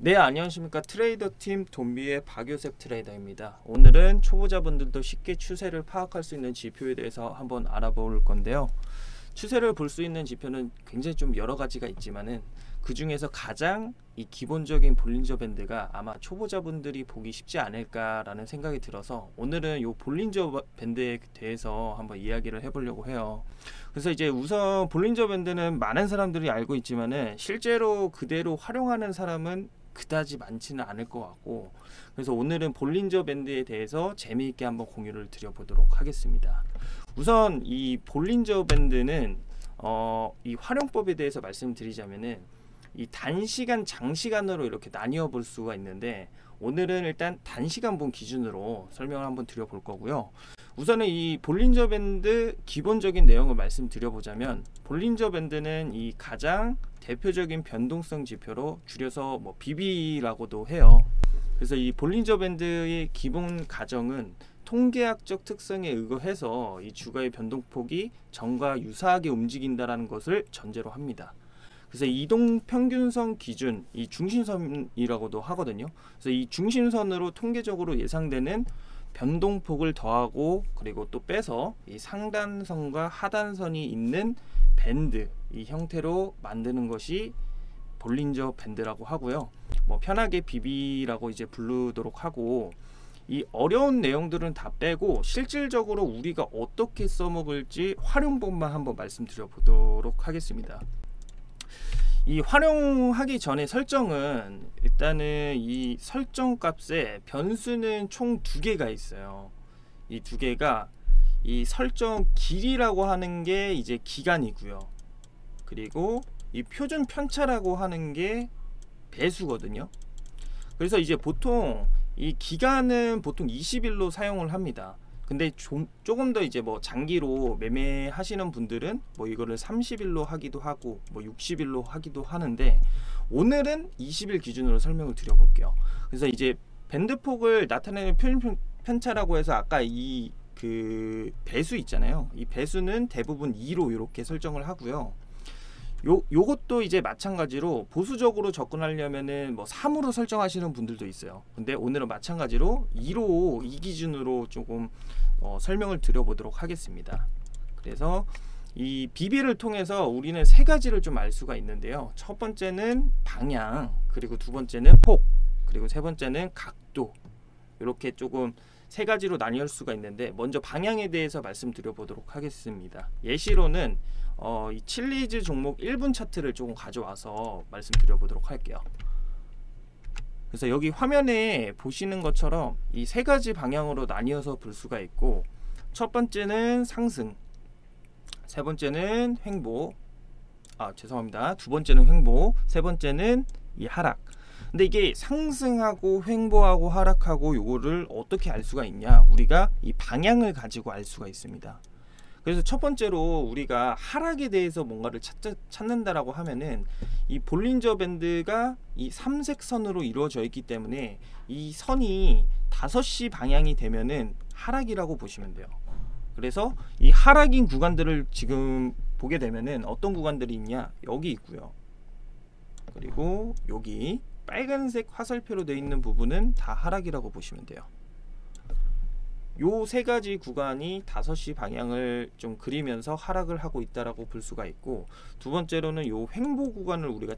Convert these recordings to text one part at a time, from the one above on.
네, 안녕하십니까. 트레이더팀 돈비의 박요셉 트레이더입니다. 오늘은 초보자분들도 쉽게 추세를 파악할 수 있는 지표에 대해서 한번 알아볼 건데요. 추세를 볼 수 있는 지표는 굉장히 좀 여러 가지가 있지만은 그 중에서 가장 이 기본적인 볼린저 밴드가 아마 초보자분들이 보기 쉽지 않을까라는 생각이 들어서 오늘은 이 볼린저 밴드에 대해서 한번 이야기를 해보려고 해요. 그래서 이제 우선 볼린저 밴드는 많은 사람들이 알고 있지만은 실제로 그대로 활용하는 사람은 그다지 많지는 않을 것 같고, 그래서 오늘은 볼린저 밴드에 대해서 재미있게 한번 공유를 드려보도록 하겠습니다. 우선 이 볼린저 밴드는 이 활용법에 대해서 말씀드리자면은 이 단시간 장시간으로 이렇게 나뉘어 볼 수가 있는데, 오늘은 일단 단시간 본 기준으로 설명을 한번 드려볼 거고요. 우선은 이 볼린저 밴드 기본적인 내용을 말씀드려보자면, 볼린저 밴드는 이 가장 대표적인 변동성 지표로 줄여서 뭐 BB라고도 해요. 그래서 이 볼린저 밴드의 기본 가정은 통계학적 특성에 의거해서 이 주가의 변동폭이 전과 유사하게 움직인다라는 것을 전제로 합니다. 그래서 이동 평균선 기준, 이 중심선이라고도 하거든요. 그래서 이 중심선으로 통계적으로 예상되는 변동폭을 더하고 그리고 또 빼서 이 상단선과 하단선이 있는 밴드, 이 형태로 만드는 것이 볼린저 밴드라고 하고요. 뭐 편하게 BB라고 이제 부르도록 하고, 이 어려운 내용들은 다 빼고 실질적으로 우리가 어떻게 써먹을지 활용법만 한번 말씀드려 보도록 하겠습니다. 이 활용하기 전에 설정은 일단은 이 설정 값에 변수는 총 2개가 있어요. 이 2개가 이 설정 길이라고 하는 게 이제 기간이고요. 그리고 이 표준 편차라고 하는 게 배수거든요. 그래서 이제 보통 이 기간은 보통 20일로 사용을 합니다. 근데 조금 더 이제 뭐 장기로 매매하시는 분들은 뭐 이거를 30일로 하기도 하고 뭐 60일로 하기도 하는데, 오늘은 20일 기준으로 설명을 드려볼게요. 그래서 이제 밴드폭을 나타내는 표준 편차라고 해서 아까 이 그 배수 있잖아요. 이 배수는 대부분 2로 이렇게 설정을 하고요. 요것도 이제 마찬가지로 보수적으로 접근하려면은 뭐 3으로 설정하시는 분들도 있어요. 근데 오늘은 마찬가지로 2로 이 기준으로 조금 설명을 드려보도록 하겠습니다. 그래서 이 BB를 통해서 우리는 3가지를 좀 알 수가 있는데요. 첫 번째는 방향, 그리고 두 번째는 폭, 그리고 세 번째는 각도, 이렇게 조금 3가지로 나뉠 수가 있는데, 먼저 방향에 대해서 말씀드려 보도록 하겠습니다. 예시로는 이 칠리즈 종목 1분 차트를 조금 가져와서 말씀드려 보도록 할게요. 그래서 여기 화면에 보시는 것처럼 이 3가지 방향으로 나뉘어서 볼 수가 있고, 첫 번째는 상승, 세 번째는 횡보, 죄송합니다. 두 번째는 횡보, 세 번째는 이 하락. 근데 이게 상승하고 횡보하고 하락하고 요거를 어떻게 알 수가 있냐? 우리가 이 방향을 가지고 알 수가 있습니다. 그래서 첫 번째로 우리가 하락에 대해서 뭔가를 찾는다라고 하면은 이 볼린저 밴드가 이 삼색 선으로 이루어져 있기 때문에 이 선이 5시 방향이 되면은 하락이라고 보시면 돼요. 그래서 이 하락인 구간들을 지금 보게 되면은 어떤 구간들이 있냐? 여기 있고요. 그리고 여기 빨간색 화살표로 되어 있는 부분은 다 하락이라고 보시면 돼요. 요 3가지 구간이 5시 방향을 좀 그리면서 하락을 하고 있다라고 볼 수가 있고, 두 번째로는 요 횡보 구간을 우리가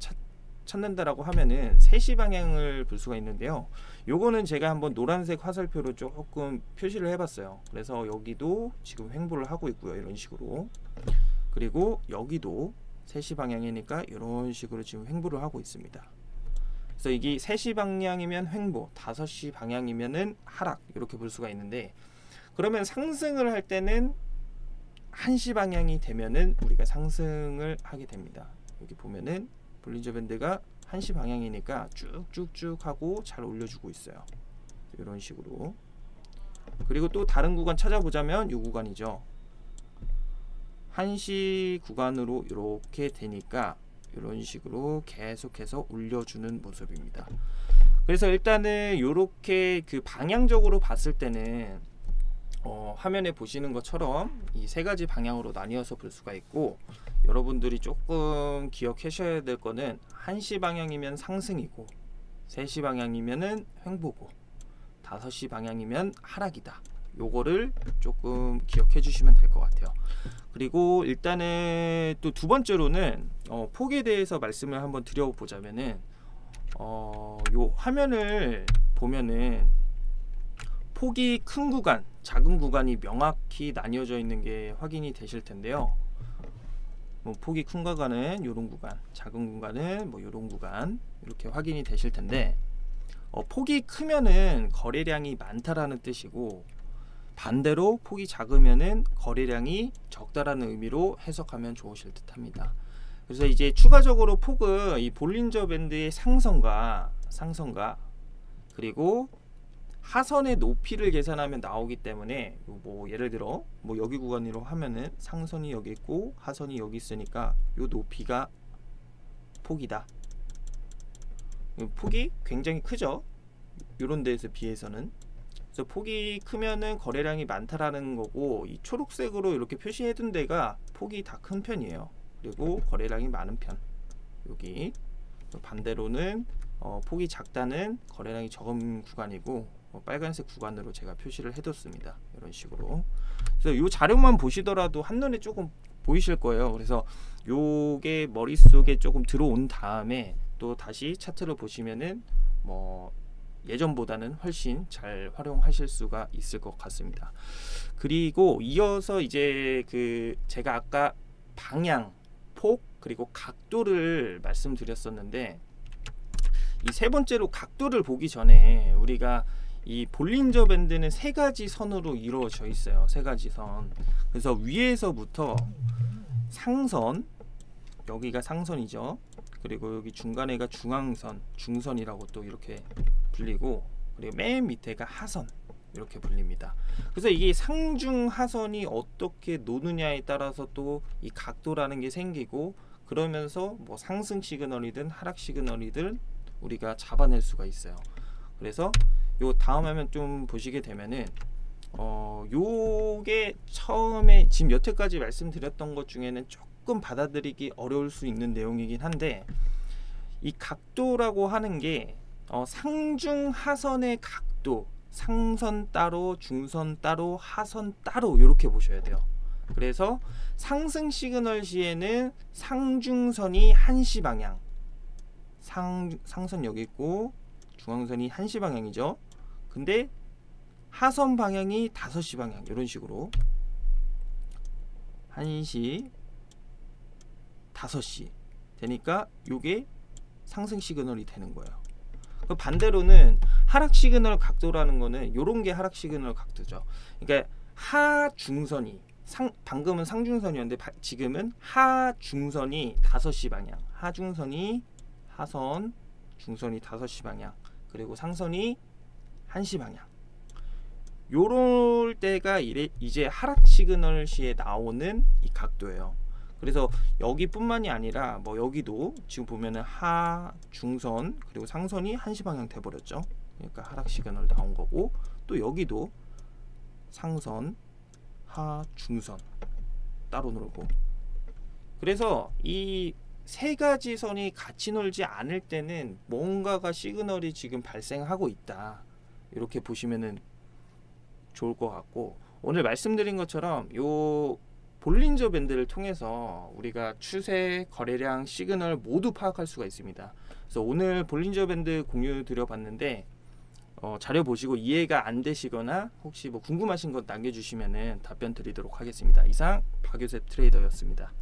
찾는다라고 하면은 3시 방향을 볼 수가 있는데요. 요거는 제가 한번 노란색 화살표로 조금 표시를 해봤어요. 그래서 여기도 지금 횡보를 하고 있고요. 이런 식으로. 그리고 여기도 3시 방향이니까 이런 식으로 지금 횡보를 하고 있습니다. 그래서 이게 3시 방향이면 횡보, 5시 방향이면은 하락, 이렇게 볼 수가 있는데, 그러면 상승을 할 때는 1시 방향이 되면은 우리가 상승을 하게 됩니다. 여기 보면은 볼린저 밴드가 1시 방향이니까 쭉쭉쭉 하고 잘 올려주고 있어요. 이런 식으로. 그리고 또 다른 구간 찾아보자면 이 구간이죠. 1시 구간으로 이렇게 되니까 이런 식으로 계속해서 올려주는 모습입니다. 그래서 일단은 이렇게 그 방향적으로 봤을 때는 화면에 보시는 것처럼 이 3가지 방향으로 나뉘어서 볼 수가 있고, 여러분들이 조금 기억하셔야 될 거는 1시 방향이면 상승이고 3시 방향이면은 횡보고 5시 방향이면 하락이다. 요거를 조금 기억해 주시면 될 것 같아요. 그리고 일단은 또 두 번째로는 폭에 대해서 말씀을 한번 드려보자면은 요 화면을 보면은 폭이 큰 구간, 작은 구간이 명확히 나뉘어져 있는 게 확인이 되실 텐데요. 뭐 폭이 큰 구간은 요런 구간, 작은 구간은 뭐 요런 구간 이렇게 확인이 되실 텐데 폭이 크면은 거래량이 많다라는 뜻이고 반대로 폭이 작으면은 거래량이 적다라는 의미로 해석하면 좋으실 듯합니다. 그래서 이제 추가적으로 폭은 이 볼린저 밴드의 상선과 그리고 하선의 높이를 계산하면 나오기 때문에 뭐 예를 들어 뭐 여기 구간으로 하면은 상선이 여기 있고 하선이 여기 있으니까 요 높이가 폭이다. 폭이 굉장히 크죠. 요런 데에서 비해서는. 그래서 폭이 크면은 거래량이 많다라는 거고 이 초록색으로 이렇게 표시해 둔 데가 폭이 다 큰 편이에요. 그리고 거래량이 많은 편. 여기 반대로는 폭이 작다는 거래량이 적은 구간이고 빨간색 구간으로 제가 표시를 해뒀습니다. 이런 식으로. 그래서 이 자료만 보시더라도 한눈에 조금 보이실 거예요. 그래서 요게 머릿속에 조금 들어온 다음에 또 다시 차트를 보시면은 뭐 예전보다는 훨씬 잘 활용하실 수가 있을 것 같습니다. 그리고 이어서 이제 제가 아까 방향, 폭, 그리고 각도를 말씀드렸었는데 이 세 번째로 각도를 보기 전에 우리가 이 볼린저 밴드는 3가지 선으로 이루어져 있어요. 3가지 선. 그래서 위에서부터 상선, 여기가 상선이죠. 그리고 여기 중간에가 중앙선, 중선이라고 또 이렇게 불리고, 그리고 맨 밑에가 하선, 이렇게 불립니다. 그래서 이게 상중 하선이 어떻게 노느냐에 따라서 또 이 각도라는 게 생기고, 그러면서 뭐 상승 시그널이든 하락 시그널이든 우리가 잡아낼 수가 있어요. 그래서 요 다음 화면 좀 보시게 되면은 요게 처음에 지금 여태까지 말씀드렸던 것 중에는 조금 받아들이기 어려울 수 있는 내용이긴 한데, 이 각도라고 하는 게 상중 하선의 각도, 상선 따로, 중선 따로, 하선 따로 이렇게 보셔야 돼요. 그래서 상승 시그널 시에는 상중선이 1시 방향, 상선 여기 있고 중앙선이 1시 방향이죠. 근데 하선 방향이 5시 방향, 이런 식으로 1시, 5시 되니까 요게 상승 시그널이 되는 거예요. 반대로는 하락 시그널 각도라는 거는 요런 게 하락 시그널 각도죠. 그러니까 하중선이 방금은 상중선이었는데 지금은 하중선이 5시 방향, 하중선이 하선, 중선이 5시 방향, 그리고 상선이 1시 방향. 요럴 때가 이제 하락 시그널 시에 나오는 이 각도예요. 그래서 여기뿐만이 아니라 뭐 여기도 지금 보면은 하, 중선, 그리고 상선이 1시 방향 돼 버렸죠. 그러니까 하락 시그널 나온 거고, 또 여기도 상선, 하, 중선 따로 놀고. 그래서 이 3가지 선이 같이 놀지 않을 때는 뭔가가 시그널이 지금 발생하고 있다, 이렇게 보시면은 좋을 것 같고, 오늘 말씀드린 것처럼 요 볼린저 밴드를 통해서 우리가 추세, 거래량, 시그널 모두 파악할 수가 있습니다. 그래서 오늘 볼린저 밴드 공유 드려봤는데 자료 보시고 이해가 안 되시거나 혹시 뭐 궁금하신 것 남겨주시면은 답변 드리도록 하겠습니다. 이상 박요셉 트레이더였습니다.